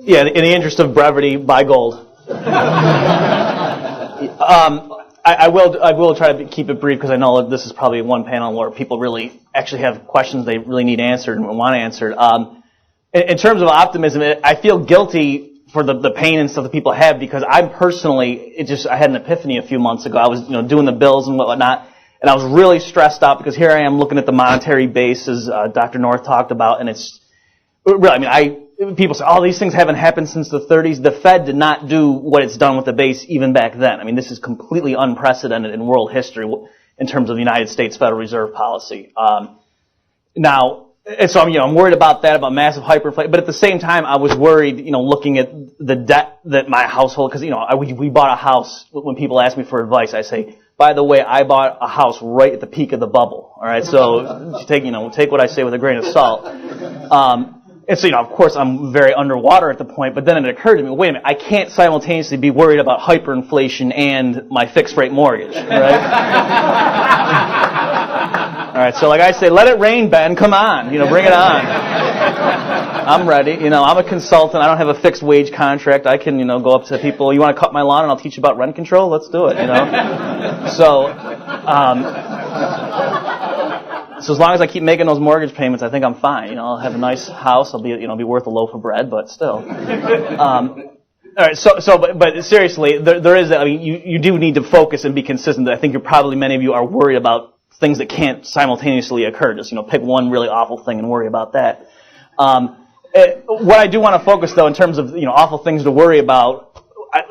Yeah, in the interest of brevity, buy gold. I will try to keep it brief because I know this is probably one panel where people really actually have questions they really need answered and want answered. In terms of optimism, I feel guilty for the pain and stuff that people have because I personally, I had an epiphany a few months ago. I was, doing the bills and whatnot, and I was really stressed out because here I am looking at the monetary base as Dr. North talked about, and it's really, people say, these things haven't happened since the 30s. The Fed did not do what it's done with the base even back then. I mean, this is completely unprecedented in world history in terms of the United States Federal Reserve policy. And so I'm worried about that, about massive hyperinflation. But at the same time, I was worried, looking at the debt that my household, because, we bought a house. When people ask me for advice, I say, by the way, I bought a house right at the peak of the bubble. All right, so take what I say with a grain of salt. And so, of course, I'm very underwater at the point, but then it occurred to me, wait a minute, I can't simultaneously be worried about hyperinflation and my fixed rate mortgage, right? All right, so like I say, let it rain, Ben, come on, bring it on. I'm ready, I'm a consultant, I don't have a fixed wage contract, I can, go up to people, you want to cut my lawn and I'll teach you about rent control? Let's do it, So as long as I keep making those mortgage payments, I think I'm fine. I'll have a nice house. I'll be, be worth a loaf of bread, but still. All right. But seriously, there is. You do need to focus and be consistent. I think many of you are worried about things that can't simultaneously occur. Just pick one really awful thing and worry about that. What I do want to focus though, in terms of awful things to worry about.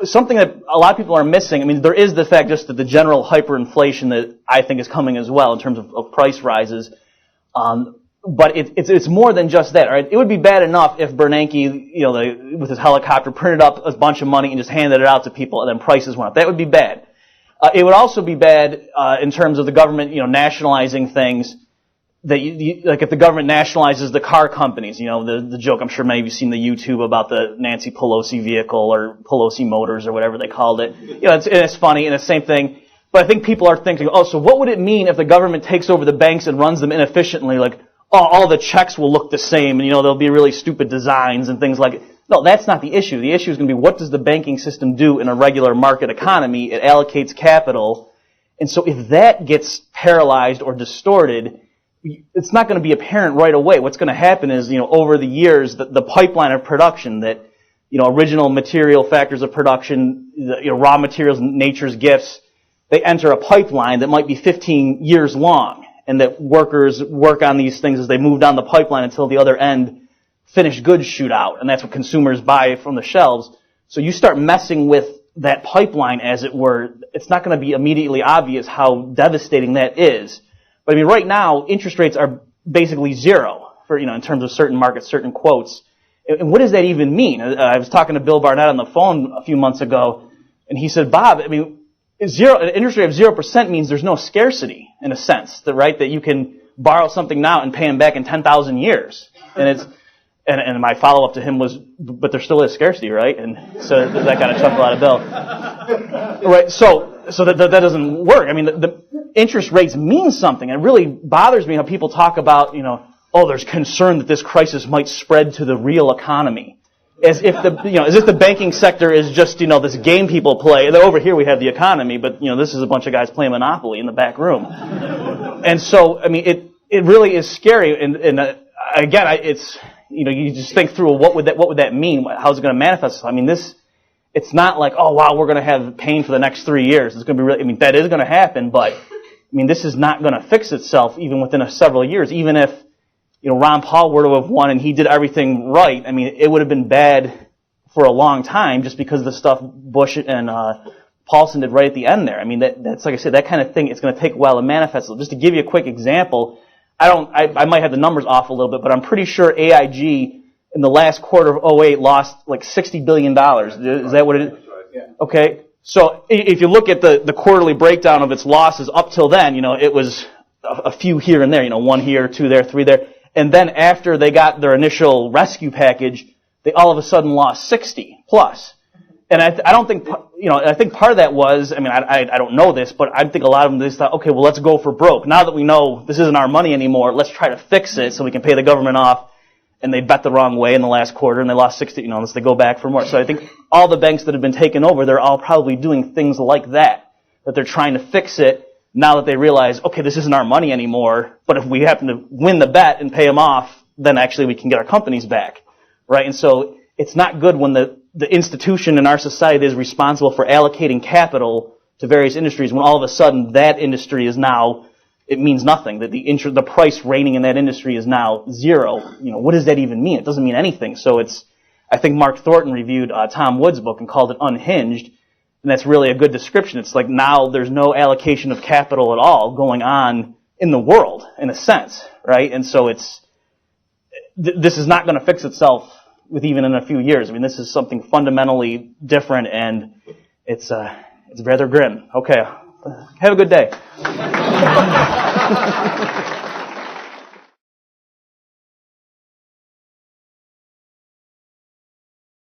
Something that a lot of people are missing, there is the fact just that the general hyperinflation that I think is coming as well in terms of price rises. But it's more than just that, right? It would be bad enough if Bernanke, with his helicopter printed up a bunch of money and just handed it out to people and then prices went up. That would be bad. It would also be bad, in terms of the government, nationalizing things. That like if the government nationalizes the car companies, the joke, I'm sure many of you seen the YouTube about the Nancy Pelosi vehicle or Pelosi Motors or whatever they called it. It's funny and it's the same thing. But I think people are thinking, so what would it mean if the government takes over the banks and runs them inefficiently? Like, all the checks will look the same and, there'll be really stupid designs and things like it. No, that's not the issue. The issue is going to be what does the banking system do in a regular market economy? It allocates capital. And so if that gets paralyzed or distorted, it's not going to be apparent right away. What's going to happen is, over the years, the pipeline of production that, original material factors of production, raw materials, nature's gifts, they enter a pipeline that might be 15 years long, and that workers work on these things as they move down the pipeline until the other end finished goods shoot out, and that's what consumers buy from the shelves. So you start messing with that pipeline, as it were, it's not going to be immediately obvious how devastating that is. But right now, interest rates are basically zero for, in terms of certain markets, certain quotes. And what does that even mean? I was talking to Bill Barnett on the phone a few months ago, and he said, Bob, an interest rate of 0% means there's no scarcity, in a sense, that you can borrow something now and pay them back in 10,000 years. And my follow-up to him was, but there still is scarcity, right? And so that kind of chuckle out of Bill. Right, so that doesn't work. The interest rates mean something. It really bothers me how people talk about, there's concern that this crisis might spread to the real economy. As if the banking sector is just, this game people play. And over here we have the economy, but, this is a bunch of guys playing Monopoly in the back room. And so, it really is scary. And again, it's, you just think through, what would that mean? How's it going to manifest itself? It's not like, we're going to have pain for the next 3 years. It's going to be really, that is going to happen, but, this is not going to fix itself even within several years. Even if, Ron Paul were to have won and he did everything right, it would have been bad for a long time just because of the stuff Bush and Paulson did right at the end there. That's like I said, that kind of thing, it's going to take a while to manifest. So just to give you a quick example, I might have the numbers off a little bit, but I'm pretty sure AIG in the last quarter of 2008 lost like $60 billion. Is that what it is? That's right, yeah. Okay. So if you look at the quarterly breakdown of its losses up till then, it was a few here and there, 1 here, 2 there, 3 there. And then after they got their initial rescue package, they all of a sudden lost 60 plus. And I don't think, I think part of that was, I don't know this, but I think a lot of them just thought, okay, well, let's go for broke. Now that we know this isn't our money anymore, let's try to fix it so we can pay the government off and they bet the wrong way in the last quarter and they lost 60, unless they go back for more. So I think all the banks that have been taken over, they're all probably doing things like that they're trying to fix it now that they realize, okay, this isn't our money anymore, but if we happen to win the bet and pay them off, then actually we can get our companies back, right? And so it's not good when the institution in our society is responsible for allocating capital to various industries when all of a sudden that industry is now, it means nothing, that the price reigning in that industry is now zero. What does that even mean? It doesn't mean anything. So I think Mark Thornton reviewed Tom Wood's book and called it Unhinged. And that's really a good description. It's like now there's no allocation of capital at all going on in the world, in a sense, right? And so this is not going to fix itself with even in a few years. I mean, this is something fundamentally different, and it's rather grim. Okay, have a good day.